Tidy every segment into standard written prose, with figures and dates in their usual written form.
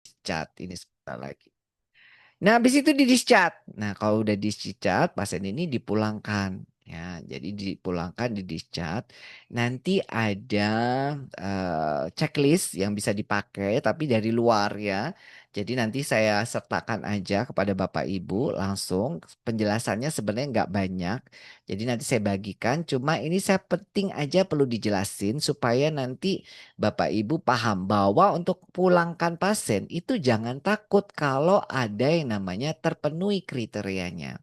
Discharge ini sebentar lagi. Nah, habis itu di-discharge. Nah, kalau udah discharge, pasien ini dipulangkan. Ya, jadi dipulangkan, di-discharge. Nanti ada checklist yang bisa dipakai, tapi dari luar ya. Jadi nanti saya sertakan aja kepada Bapak Ibu langsung. Penjelasannya sebenarnya nggak banyak. Jadi nanti saya bagikan. Cuma ini saya penting aja perlu dijelasin supaya nanti Bapak Ibu paham bahwa untuk pulangkan pasien itu jangan takut kalau ada yang namanya terpenuhi kriterianya.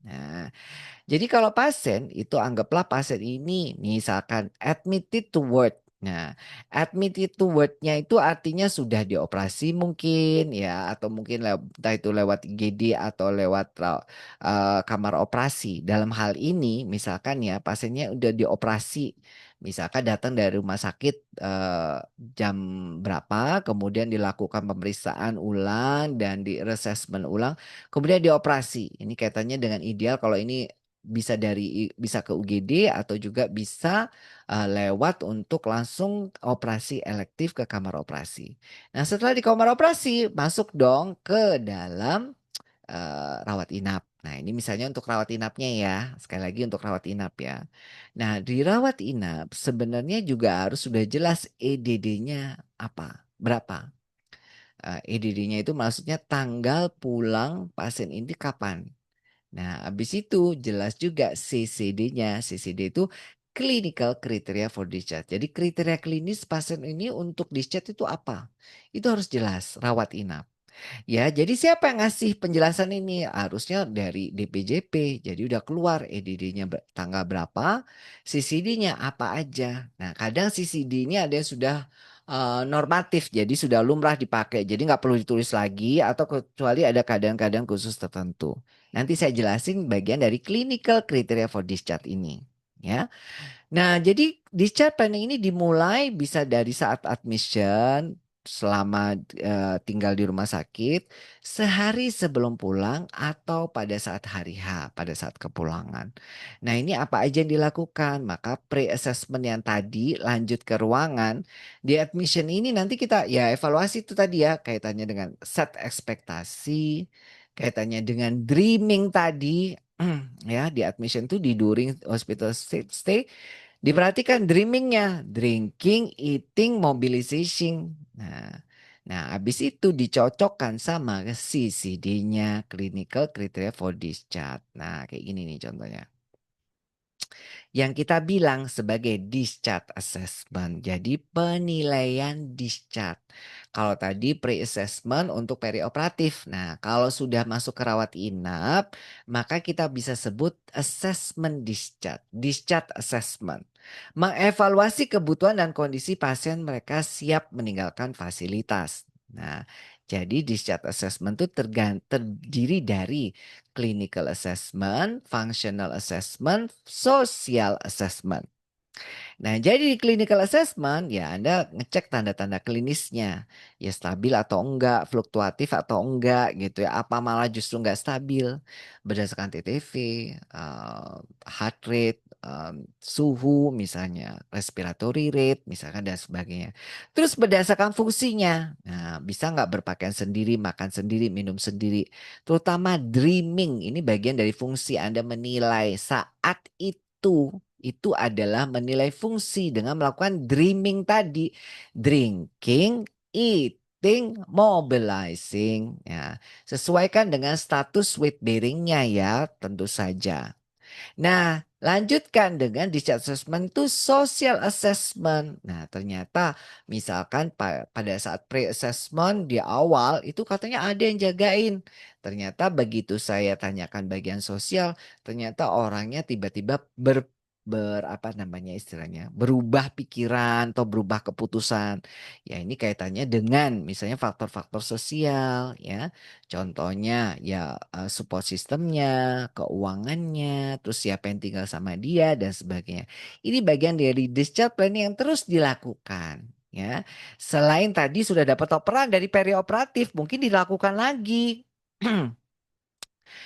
Nah, jadi kalau pasien itu anggaplah pasien ini misalkan admitted to ward. Nah, admitted to ward-nya itu artinya sudah dioperasi mungkin ya atau mungkin entah itu lewat IGD atau lewat kamar operasi. Dalam hal ini misalkan ya pasiennya udah dioperasi. Misalkan datang dari rumah sakit jam berapa, kemudian dilakukan pemeriksaan ulang dan di reassessment ulang, kemudian dioperasi. Ini kaitannya dengan ideal kalau ini bisa ke UGD atau juga bisa lewat untuk langsung operasi elektif ke kamar operasi. Nah, setelah di kamar operasi masuk dong ke dalam rawat inap. Nah, ini misalnya untuk rawat inapnya ya. Sekali lagi untuk rawat inap ya. Nah, di rawat inap sebenarnya juga harus sudah jelas EDD-nya apa, berapa. EDD-nya itu maksudnya tanggal pulang pasien ini kapan. Nah, habis itu jelas juga CCD-nya. CCD itu Clinical Criteria for Discharge. Jadi kriteria klinis pasien ini untuk discharge itu apa? Itu harus jelas, rawat inap. Ya, jadi siapa yang ngasih penjelasan ini? Harusnya dari DPJP. Jadi udah keluar EDD-nya tanggal berapa, CCD-nya apa aja. Nah, kadang CCD ini ada yang sudah normatif, jadi sudah lumrah dipakai. Jadi nggak perlu ditulis lagi atau kecuali ada keadaan-keadaan khusus tertentu. Nanti saya jelasin bagian dari clinical criteria for discharge ini. Ya. Nah, jadi discharge planning ini dimulai bisa dari saat admission selama tinggal di rumah sakit, sehari sebelum pulang atau pada saat hari H, pada saat kepulangan. Nah, ini apa aja yang dilakukan? Maka pre-assessment yang tadi lanjut ke ruangan, di admission ini nanti kita ya evaluasi itu tadi ya, kaitannya dengan set ekspektasi, kaitannya dengan dreaming tadi, ya di admission tuh di during hospital stay. Diperhatikan dreamingnya, drinking, eating, mobilization. Nah, habis itu dicocokkan sama CCD-nya, clinical criteria for discharge. Nah, kayak gini nih contohnya yang kita bilang sebagai discharge assessment. Jadi penilaian discharge. Kalau tadi pre-assessment untuk perioperatif. Nah, kalau sudah masuk ke rawat inap, maka kita bisa sebut assessment discharge, discharge assessment. Mengevaluasi kebutuhan dan kondisi pasien mereka siap meninggalkan fasilitas. Nah, jadi discharge assessment itu terdiri dari clinical assessment, functional assessment, social assessment. Nah, jadi di clinical assessment ya Anda ngecek tanda-tanda klinisnya. Ya stabil atau enggak, fluktuatif atau enggak gitu ya. Apa malah justru enggak stabil. Berdasarkan TTV, heart rate, suhu misalnya, respiratory rate misalkan dan sebagainya. Terus berdasarkan fungsinya. Nah, bisa enggak berpakaian sendiri, makan sendiri, minum sendiri. Terutama dreaming, ini bagian dari fungsi Anda menilai saat itu adalah menilai fungsi dengan melakukan dreaming tadi. Drinking, eating, mobilizing. Ya, sesuaikan dengan status weight bearingnya ya tentu saja. Nah, lanjutkan dengan discharge assessment itu social assessment. Nah, ternyata misalkan pada saat pre-assessment di awal itu katanya ada yang jagain. Ternyata begitu saya tanyakan bagian sosial, ternyata orangnya tiba-tiba apa namanya istilahnya berubah pikiran atau berubah keputusan. Ya, ini kaitannya dengan misalnya faktor-faktor sosial ya. Contohnya ya support sistemnya, keuangannya, terus siapa yang tinggal sama dia dan sebagainya. Ini bagian dari discharge planning yang terus dilakukan ya. Selain tadi sudah dapat operan dari perioperatif, mungkin dilakukan lagi.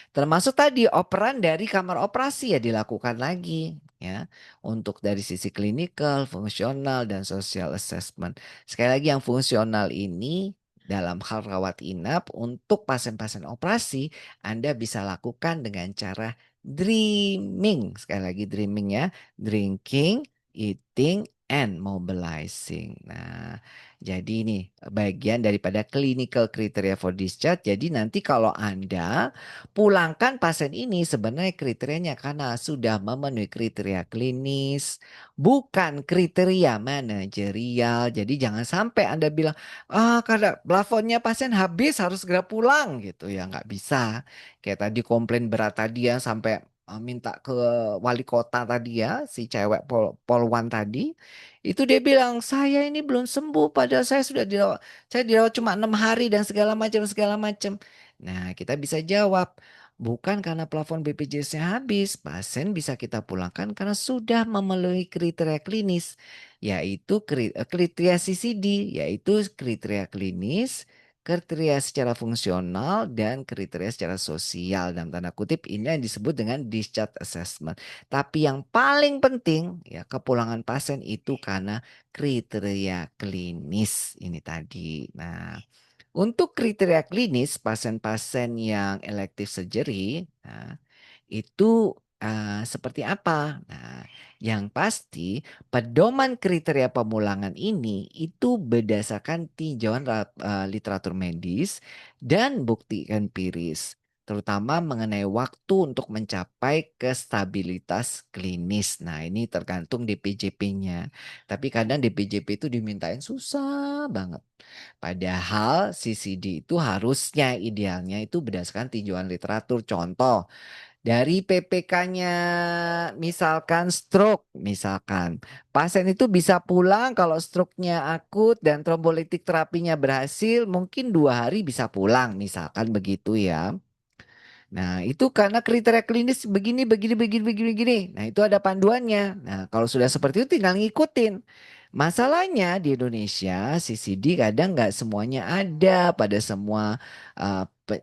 Termasuk tadi operan dari kamar operasi ya dilakukan lagi ya. Untuk dari sisi klinikal, fungsional dan social assessment. Sekali lagi yang fungsional ini dalam hal rawat inap untuk pasien-pasien operasi, Anda bisa lakukan dengan cara dreaming. Sekali lagi dreaming ya, drinking, eating, and mobilizing. Nah, jadi ini bagian daripada clinical criteria for discharge. Jadi nanti kalau Anda pulangkan pasien ini sebenarnya kriterianya karena sudah memenuhi kriteria klinis, bukan kriteria manajerial. Jadi jangan sampai Anda bilang, ah karena plafonnya pasien habis harus segera pulang gitu ya. Nggak bisa. Kayak tadi komplain berat tadi ya sampai minta ke wali kota tadi ya, si cewek polwan tadi. Itu dia bilang, saya ini belum sembuh padahal saya sudah dirawat. Saya dirawat cuma 6 hari dan segala macam segala macam. Nah, kita bisa jawab, bukan karena plafon BPJS-nya habis, pasien bisa kita pulangkan karena sudah memenuhi kriteria klinis, yaitu kriteria CCD, yaitu kriteria klinis, kriteria secara fungsional, dan kriteria secara sosial. Dalam tanda kutip, ini yang disebut dengan discharge assessment. Tapi yang paling penting, ya kepulangan pasien itu karena kriteria klinis ini tadi. Nah, untuk kriteria klinis pasien-pasien yang elective surgery, nah, itu seperti apa? Nah, yang pasti pedoman kriteria pemulangan ini itu berdasarkan tinjauan literatur medis dan bukti empiris, terutama mengenai waktu untuk mencapai kestabilitas klinis. Nah, ini tergantung DPJP-nya. Tapi kadang DPJP itu dimintain susah banget. Padahal CCD itu harusnya idealnya itu berdasarkan tinjauan literatur. Contoh, dari PPK-nya misalkan stroke, misalkan. Pasien itu bisa pulang kalau stroke-nya akut dan trombolitik terapinya berhasil, mungkin 2 hari bisa pulang, misalkan begitu ya. Nah, itu karena kriteria klinis begini, begini, begini, begini, begini. Nah, itu ada panduannya. Nah, kalau sudah seperti itu tinggal ngikutin. Masalahnya di Indonesia CCD kadang nggak semuanya ada pada semua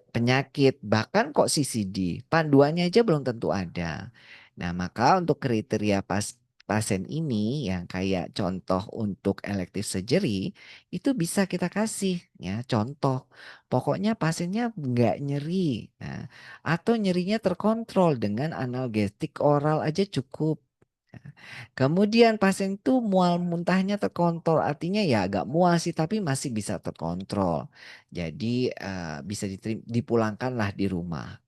penyakit. Bahkan kok CCD, panduannya aja belum tentu ada. Nah, maka untuk kriteria pasien ini yang kayak contoh untuk elective surgery itu bisa kita kasih ya contoh. Pokoknya pasiennya nggak nyeri. Nah, atau nyerinya terkontrol dengan analgesik oral aja cukup. Kemudian pasien itu mual muntahnya terkontrol, artinya ya agak mual sih tapi masih bisa terkontrol. Jadi bisa dipulangkanlah di rumah.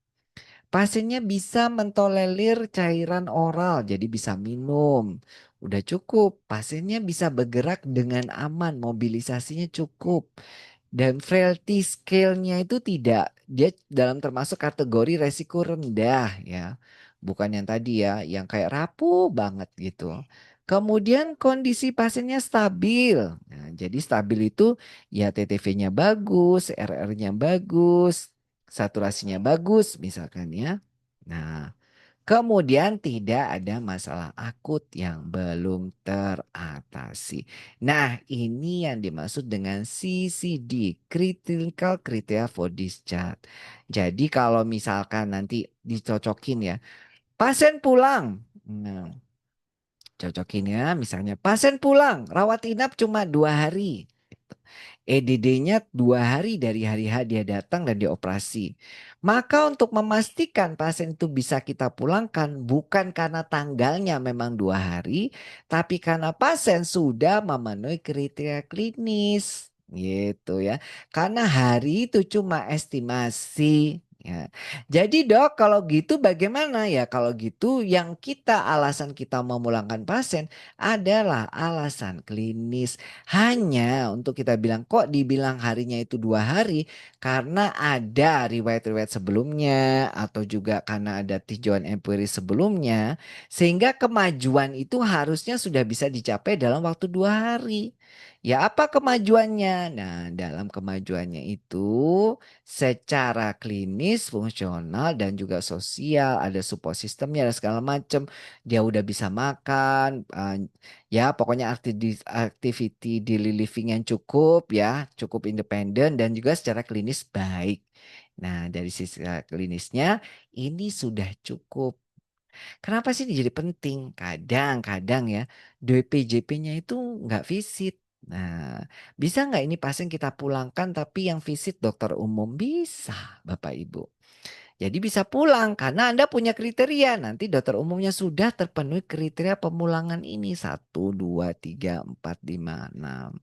Pasiennya bisa mentolerir cairan oral, jadi bisa minum. Udah cukup. Pasiennya bisa bergerak dengan aman, mobilisasinya cukup. Dan frailty scale-nya itu tidak, dia dalam termasuk kategori resiko rendah ya. Bukan yang tadi ya, yang kayak rapuh banget gitu. Kemudian kondisi pasiennya stabil. Nah, jadi stabil itu ya TTV-nya bagus, RR-nya bagus, saturasinya bagus misalkan ya. Nah, kemudian tidak ada masalah akut yang belum teratasi. Nah, ini yang dimaksud dengan CCD, Critical Criteria for Discharge. Jadi kalau misalkan nanti dicocokin ya, pasien pulang. Nah, cocokin ya, misalnya pasien pulang, rawat inap cuma 2 hari. EDD-nya 2 hari dari hari H dia datang dan dioperasi. Maka untuk memastikan pasien itu bisa kita pulangkan bukan karena tanggalnya memang 2 hari, tapi karena pasien sudah memenuhi kriteria klinis. Gitu ya. Karena hari itu cuma estimasi. Ya. Jadi dok kalau gitu bagaimana ya? Kalau gitu yang alasan kita memulangkan pasien adalah alasan klinis. Hanya untuk kita bilang kok dibilang harinya itu 2 hari karena ada riwayat-riwayat sebelumnya atau juga karena ada tinjauan empiris sebelumnya sehingga kemajuan itu harusnya sudah bisa dicapai dalam waktu 2 hari. Ya apa kemajuannya? Nah dalam kemajuannya itu secara klinis, fungsional dan juga sosial ada support sistemnya ada segala macam. Dia udah bisa makan, ya, pokoknya activity daily living yang cukup ya, cukup independen dan juga secara klinis baik. Nah, dari sisi klinisnya ini sudah cukup. Kenapa sih ini jadi penting? Kadang-kadang ya DPJP-nya itu nggak visit. Nah, bisa nggak ini pasien kita pulangkan tapi yang visit dokter umum? Bisa, Bapak Ibu. Jadi bisa pulang karena Anda punya kriteria. Nanti dokter umumnya sudah terpenuhi kriteria pemulangan ini. Satu, dua, tiga, empat, lima, enam.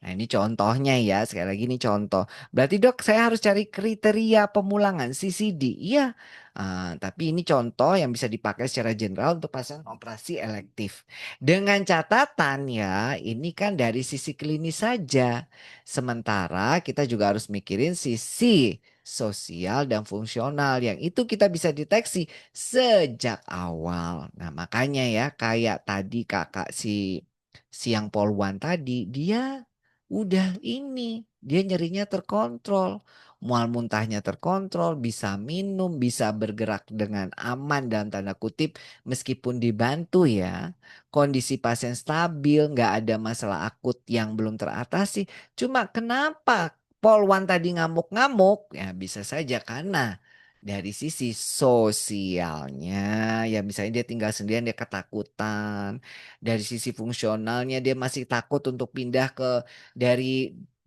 Nah ini contohnya ya, sekali lagi ini contoh. Berarti dok saya harus cari kriteria pemulangan CCD. Iya, tapi ini contoh yang bisa dipakai secara general untuk pasien operasi elektif. Dengan catatan ya, ini kan dari sisi klinis saja. Sementara kita juga harus mikirin sisi sosial dan fungsional yang itu kita bisa deteksi sejak awal. Nah makanya ya kayak tadi kakak si siang poluan tadi dia udah ini, dia nyerinya terkontrol. Mual muntahnya terkontrol, bisa minum, bisa bergerak dengan aman dalam tanda kutip meskipun dibantu ya. Kondisi pasien stabil, nggak ada masalah akut yang belum teratasi. Cuma kenapa Polwan tadi ngamuk-ngamuk? Ya bisa saja karena dari sisi sosialnya, ya misalnya dia tinggal sendirian dia ketakutan. Dari sisi fungsionalnya dia masih takut untuk pindah ke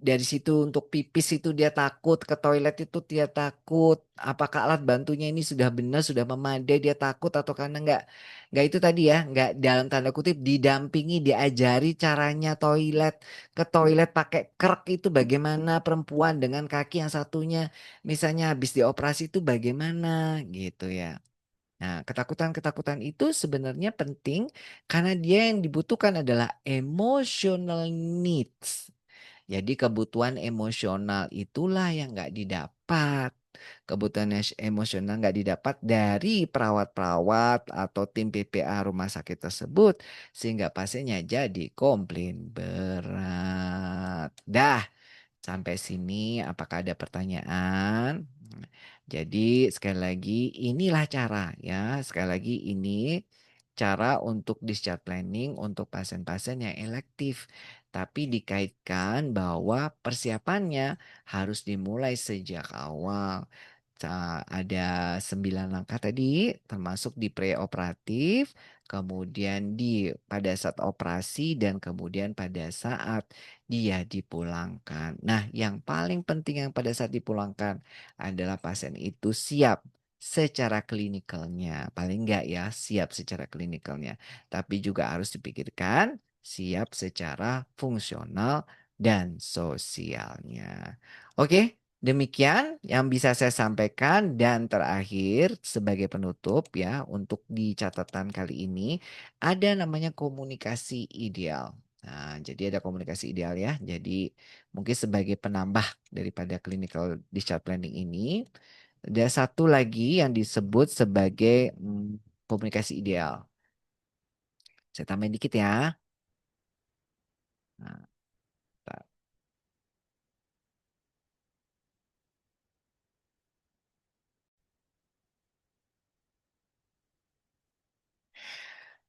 dari situ untuk pipis itu dia takut, ke toilet itu dia takut. Apakah alat bantunya ini sudah benar, sudah memadai dia takut atau karena nggak itu tadi ya, nggak dalam tanda kutip didampingi, diajari caranya ke toilet pakai krek itu bagaimana perempuan dengan kaki yang satunya misalnya habis dioperasi itu bagaimana gitu ya. Nah, ketakutan-ketakutan itu sebenarnya penting karena dia yang dibutuhkan adalah emotional needs. Jadi kebutuhan emosional itulah yang nggak didapat. Kebutuhan emosional nggak didapat dari perawat-perawat atau tim PPA rumah sakit tersebut sehingga pasiennya jadi komplain berat. Dah, sampai sini apakah ada pertanyaan? Jadi sekali lagi inilah cara ya, sekali lagi ini cara untuk discharge planning untuk pasien-pasien yang elektif. Tapi dikaitkan bahwa persiapannya harus dimulai sejak awal. Ada 9 langkah tadi termasuk di preoperatif, kemudian di pada saat operasi dan kemudian pada saat dia dipulangkan. Nah, yang paling penting yang pada saat dipulangkan adalah pasien itu siap secara klinikalnya. Paling enggak ya siap secara klinikalnya. Tapi juga harus dipikirkan siap secara fungsional dan sosialnya. Oke, demikian yang bisa saya sampaikan dan terakhir sebagai penutup ya untuk di catatan kali ini ada namanya komunikasi ideal. Nah, jadi ada komunikasi ideal ya. Jadi mungkin sebagai penambah daripada clinical discharge planning ini, ada satu lagi yang disebut sebagai komunikasi ideal. Saya tambahin dikit ya. Nah,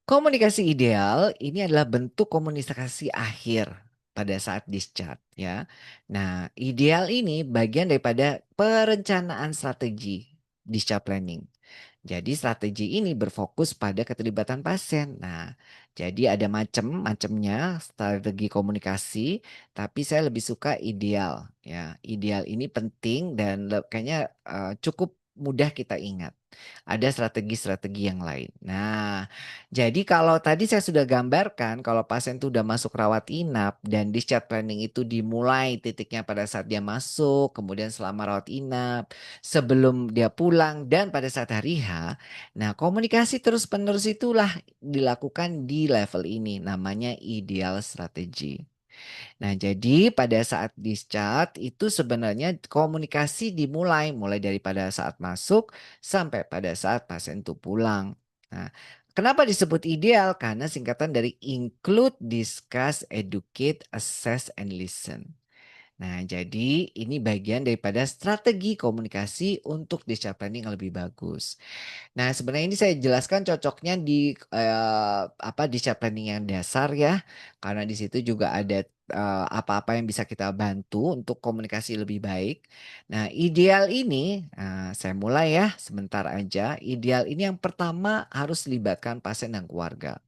komunikasi ideal ini adalah bentuk komunikasi akhir pada saat discharge ya. Nah, ideal ini bagian daripada perencanaan strategi discharge planning. Jadi strategi ini berfokus pada keterlibatan pasien. Nah, jadi ada macam-macamnya strategi komunikasi, tapi saya lebih suka ideal ya. Ideal ini penting dan kayaknya cukup mudah kita ingat. Ada strategi-strategi yang lain. Nah, jadi kalau tadi saya sudah gambarkan kalau pasien itu udah masuk rawat inap dan discharge planning itu dimulai titiknya pada saat dia masuk, kemudian selama rawat inap, sebelum dia pulang dan pada saat hari H. Nah, komunikasi terus-menerus itulah dilakukan di level ini namanya ideal strategi. Nah, jadi pada saat discharge itu sebenarnya komunikasi mulai daripada saat masuk sampai pada saat pasien itu pulang. Nah, kenapa disebut ideal? Karena singkatan dari include, discuss, educate, assess, and listen. Nah, jadi ini bagian daripada strategi komunikasi untuk discharge planning yang lebih bagus. Nah, sebenarnya ini saya jelaskan cocoknya di di chat planning yang dasar ya, karena di situ juga ada apa-apa yang bisa kita bantu untuk komunikasi lebih baik. Nah, ideal ini, saya mulai ya, sebentar aja. Ideal ini yang pertama harus libatkan pasien dan keluarga.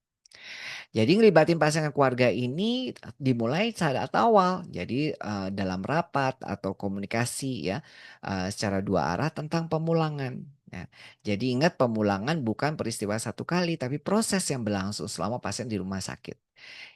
Jadi ngelibatin pasangan keluarga ini dimulai saat awal. Jadi, dalam rapat atau komunikasi ya, secara dua arah tentang pemulangan. Nah, jadi ingat pemulangan bukan peristiwa satu kali, tapi proses yang berlangsung selama pasien di rumah sakit.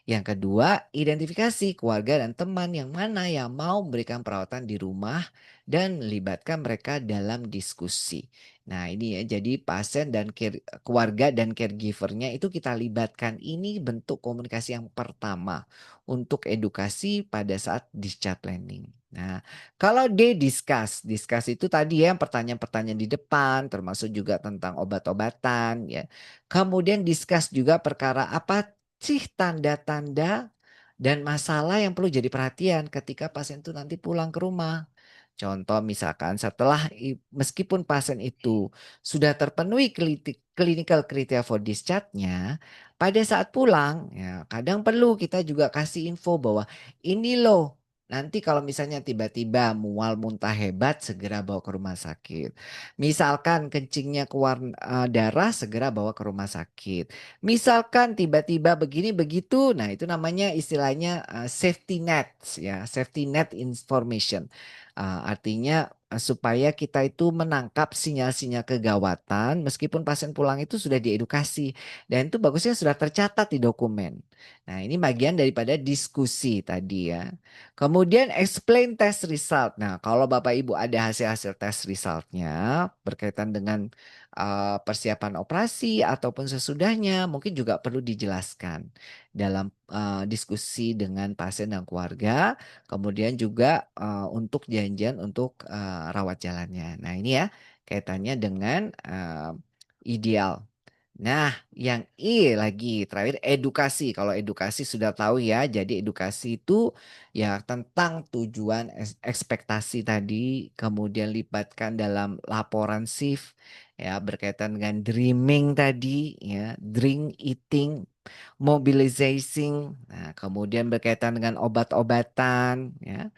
Yang kedua, identifikasi keluarga dan teman yang mana yang mau memberikan perawatan di rumah dan libatkan mereka dalam diskusi. Nah, ini ya, jadi pasien dan keluarga dan caregiver-nya itu kita libatkan. Ini bentuk komunikasi yang pertama untuk edukasi pada saat discharge planning. Nah, kalau discuss itu tadi ya pertanyaan-pertanyaan di depan, termasuk juga tentang obat-obatan ya. Kemudian discuss juga perkara apa sih tanda-tanda dan masalah yang perlu jadi perhatian ketika pasien itu nanti pulang ke rumah. Contoh misalkan setelah meskipun pasien itu sudah terpenuhi clinical criteria for discharge-nya, pada saat pulang ya kadang perlu kita juga kasih info bahwa ini loh nanti kalau misalnya tiba-tiba mual muntah hebat segera bawa ke rumah sakit. Misalkan kencingnya keluar darah segera bawa ke rumah sakit. Misalkan tiba-tiba begini begitu, nah itu namanya istilahnya safety net ya, safety net information. Artinya, supaya kita itu menangkap sinyal-sinyal kegawatan meskipun pasien pulang itu sudah diedukasi dan itu bagusnya sudah tercatat di dokumen. Nah, ini bagian daripada diskusi tadi ya. Kemudian explain test result. Nah, kalau Bapak Ibu ada hasil-hasil test resultnya berkaitan dengan persiapan operasi ataupun sesudahnya mungkin juga perlu dijelaskan dalam diskusi dengan pasien dan keluarga. Kemudian juga, untuk janjian untuk, rawat jalannya. Nah ini ya, kaitannya dengan, ideal. Nah yang I lagi terakhir edukasi. Kalau edukasi sudah tahu ya, jadi edukasi itu ya tentang tujuan, ekspektasi tadi, kemudian libatkan dalam laporan shift, ya berkaitan dengan dreaming tadi ya, drink, eating, mobilizing, nah kemudian berkaitan dengan obat-obatan ya,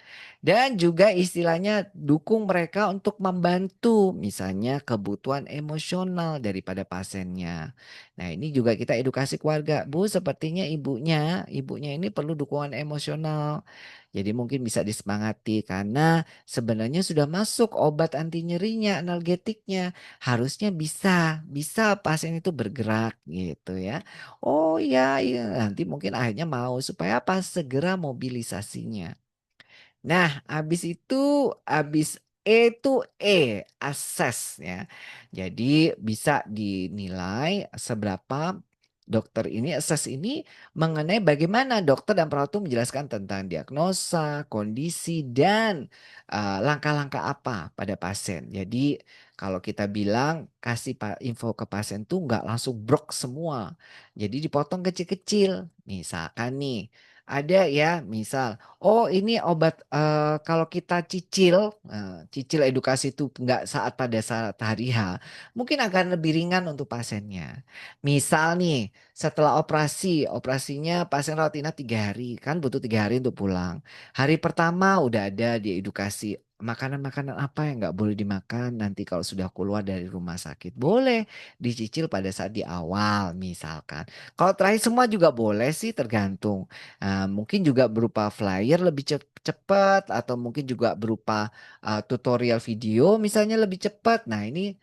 dan juga istilahnya dukung mereka untuk membantu misalnya kebutuhan emosional daripada pasiennya. Nah ini juga kita edukasi keluarga, Bu sepertinya ibunya ini perlu dukungan emosional. Jadi mungkin bisa disemangati karena sebenarnya sudah masuk obat anti nyerinya, analgetiknya, harusnya bisa pasien itu bergerak gitu ya. Oh iya iya, nanti mungkin akhirnya mau supaya apa? Segera mobilisasinya. Nah, habis E itu assess ya. Jadi bisa dinilai seberapa dokter ini assess ini mengenai bagaimana dokter dan perawat itu menjelaskan tentang diagnosa, kondisi dan langkah-langkah apa pada pasien. Jadi kalau kita bilang kasih info ke pasien tuh nggak langsung brok semua. Jadi dipotong kecil-kecil. Misalkan nih ada ya misal oh ini obat, kalau kita cicil, cicil edukasi itu nggak pada saat hari H, mungkin akan lebih ringan untuk pasiennya. Misal nih, setelah operasinya pasien rawat inap 3 hari, kan butuh 3 hari untuk pulang. Hari pertama udah ada di edukasi, makanan-makanan apa yang nggak boleh dimakan nanti kalau sudah keluar dari rumah sakit. Boleh dicicil pada saat di awal misalkan. Kalau terakhir semua juga boleh sih tergantung. Mungkin juga berupa flyer lebih cepat atau mungkin juga berupa, tutorial video misalnya lebih cepat. Nah ini,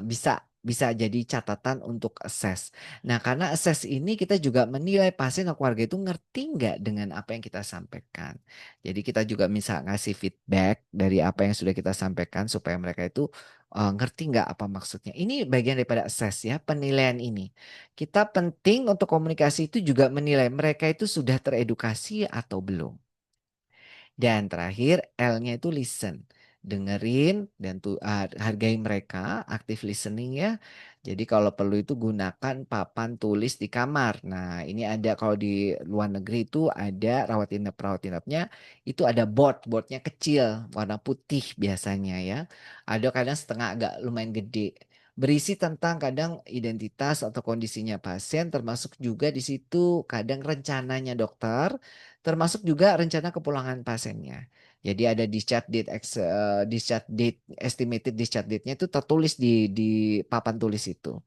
bisa bisa jadi catatan untuk assess. Nah karena assess ini kita juga menilai pasien atau keluarga itu ngerti nggak dengan apa yang kita sampaikan. Jadi kita juga bisa ngasih feedback dari apa yang sudah kita sampaikan supaya mereka itu, ngerti nggak apa maksudnya. Ini bagian daripada assess ya, penilaian ini. Kita penting untuk komunikasi itu juga menilai mereka itu sudah teredukasi atau belum. Dan terakhir L-nya itu listen. Dengerin dan hargai mereka, active listening ya. Jadi kalau perlu itu gunakan papan tulis di kamar. Nah, ini ada kalau di luar negeri itu ada rawat inapnya itu ada boardnya kecil, warna putih biasanya ya. Ada kadang setengah agak lumayan gede. Berisi tentang kadang identitas atau kondisinya pasien, termasuk juga di situ kadang rencananya dokter, termasuk juga rencana kepulangan pasiennya. Jadi ada discharge date, estimated discharge date-nya itu tertulis di papan tulis itu.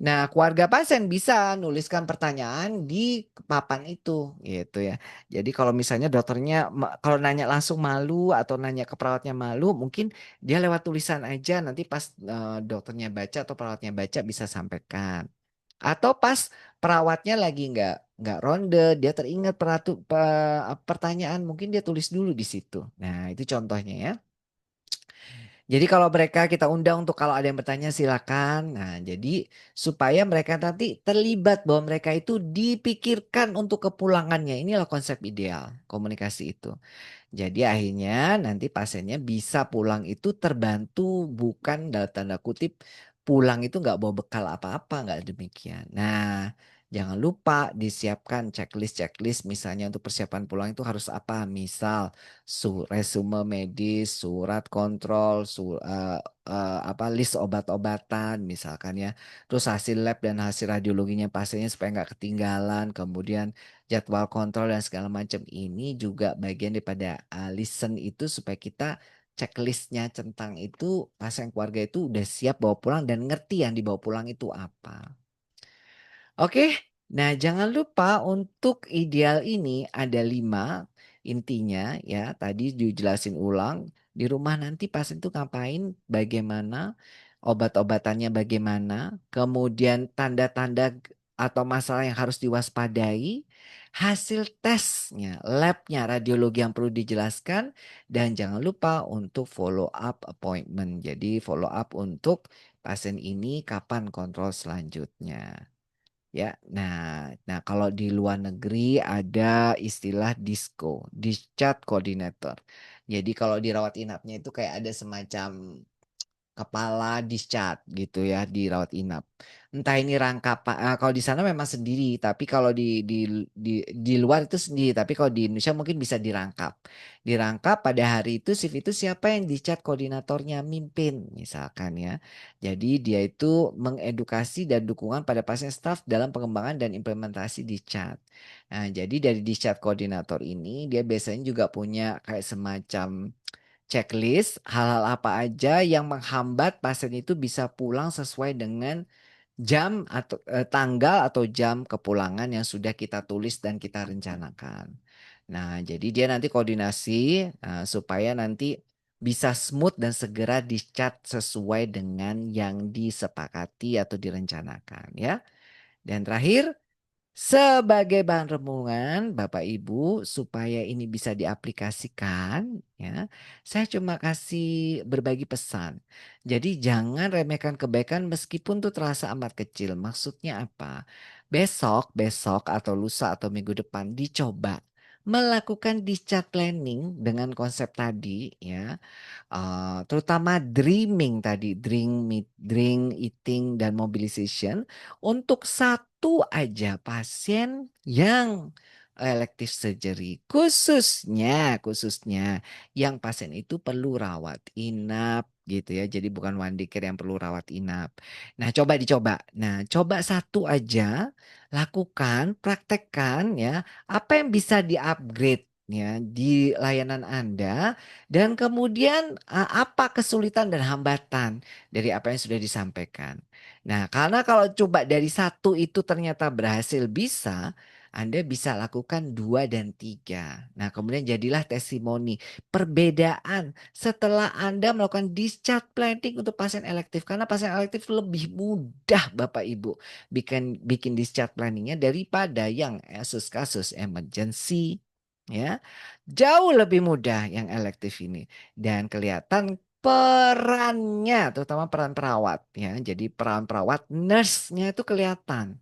Nah, keluarga pasien bisa nuliskan pertanyaan di papan itu, gitu ya. Jadi kalau misalnya dokternya kalau nanya langsung malu atau nanya ke perawatnya malu, mungkin dia lewat tulisan aja nanti pas dokternya baca atau perawatnya baca bisa sampaikan. Atau pas perawatnya lagi nggak ronde, dia teringat pertanyaan, mungkin dia tulis dulu di situ. Nah, itu contohnya ya. Jadi kalau mereka kita undang untuk kalau ada yang bertanya silakan. Nah, jadi supaya mereka nanti terlibat bahwa mereka itu dipikirkan untuk kepulangannya. Inilah konsep ideal komunikasi itu. Jadi akhirnya nanti pasiennya bisa pulang itu terbantu, bukan dalam tanda kutip pulang itu nggak bawa bekal apa-apa, nggak demikian. Nah, jangan lupa disiapkan checklist-checklist misalnya untuk persiapan pulang itu harus apa? Misal resume medis, surat kontrol, apa list obat-obatan misalkan ya. Terus hasil lab dan hasil radiologinya pasiennya supaya nggak ketinggalan. Kemudian jadwal kontrol dan segala macam ini juga bagian daripada listen itu supaya kita checklistnya tentang itu pasien keluarga itu udah siap bawa pulang dan ngerti yang dibawa pulang itu apa. Oke, nah jangan lupa untuk ideal ini ada 5 intinya ya, tadi dijelasin ulang, di rumah nanti pasien tuh ngapain, bagaimana, obat-obatannya bagaimana, kemudian tanda-tanda atau masalah yang harus diwaspadai, hasil tesnya, labnya, radiologi yang perlu dijelaskan, dan jangan lupa untuk follow up appointment. Jadi follow up untuk pasien ini kapan kontrol selanjutnya. Ya, nah kalau di luar negeri ada istilah DISCO, Discharge Coordinator. Jadi kalau di rawat inapnya itu kayak ada semacam kepala discharge gitu ya di rawat inap. Entah ini rangkap kalau di sana memang sendiri, tapi kalau di luar itu sendiri, tapi kalau di Indonesia mungkin bisa dirangkap. Dirangkap pada hari itu shift itu siapa yang discharge koordinatornya mimpin misalkan ya. Jadi dia itu mengedukasi dan dukungan pada pasien staf dalam pengembangan dan implementasi discharge. Nah, jadi dari discharge koordinator ini dia biasanya juga punya kayak semacam checklist hal-hal apa aja yang menghambat pasien itu bisa pulang sesuai dengan jam atau tanggal atau jam kepulangan yang sudah kita tulis dan kita rencanakan. Nah, jadi dia nanti koordinasi supaya nanti bisa smooth dan segera discharge sesuai dengan yang disepakati atau direncanakan ya. Dan terakhir sebagai bahan renungan Bapak Ibu supaya ini bisa diaplikasikan ya, saya cuma kasih berbagi pesan. Jadi jangan remehkan kebaikan meskipun tuh terasa amat kecil. Maksudnya apa? Besok, besok atau lusa atau minggu depan dicoba melakukan discharge planning dengan konsep tadi ya. Terutama dreaming tadi, drink, eating, dan mobilization untuk satu aja pasien yang elective surgery. Khususnya yang pasien itu perlu rawat inap gitu ya. Jadi bukan one day care yang perlu rawat inap. Nah, coba dicoba. Nah, coba satu aja, lakukan, praktekkan ya, apa yang bisa di-upgrade ya di layanan Anda dan kemudian, apa kesulitan dan hambatan dari apa yang sudah disampaikan. Nah, karena kalau coba dari satu itu ternyata berhasil bisa, Anda bisa lakukan 2 dan 3. Nah, kemudian jadilah testimoni perbedaan setelah Anda melakukan discharge planning untuk pasien elektif. Karena pasien elektif lebih mudah Bapak Ibu bikin bikin discharge planning-nya daripada yang kasus-kasus emergency, ya. Jauh lebih mudah yang elektif ini dan kelihatan perannya terutama peran perawat ya. Jadi peran perawat nurse-nya itu kelihatan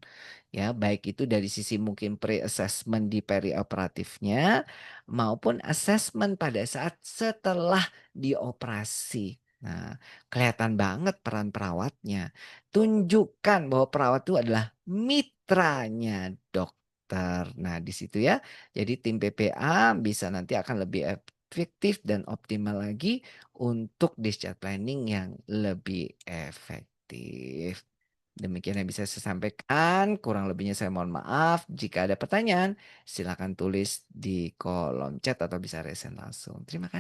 ya, baik itu dari sisi mungkin pre-assessment di perioperatifnya maupun assessment pada saat setelah dioperasi. Nah, kelihatan banget peran perawatnya. Tunjukkan bahwa perawat itu adalah mitranya dokter. Nah, di situ ya. Jadi tim PPA bisa nanti akan lebih efektif dan optimal lagi untuk discharge planning yang lebih efektif. Demikian yang bisa saya sampaikan, kurang lebihnya saya mohon maaf. Jika ada pertanyaan, silakan tulis di kolom chat atau bisa resen langsung. Terima kasih.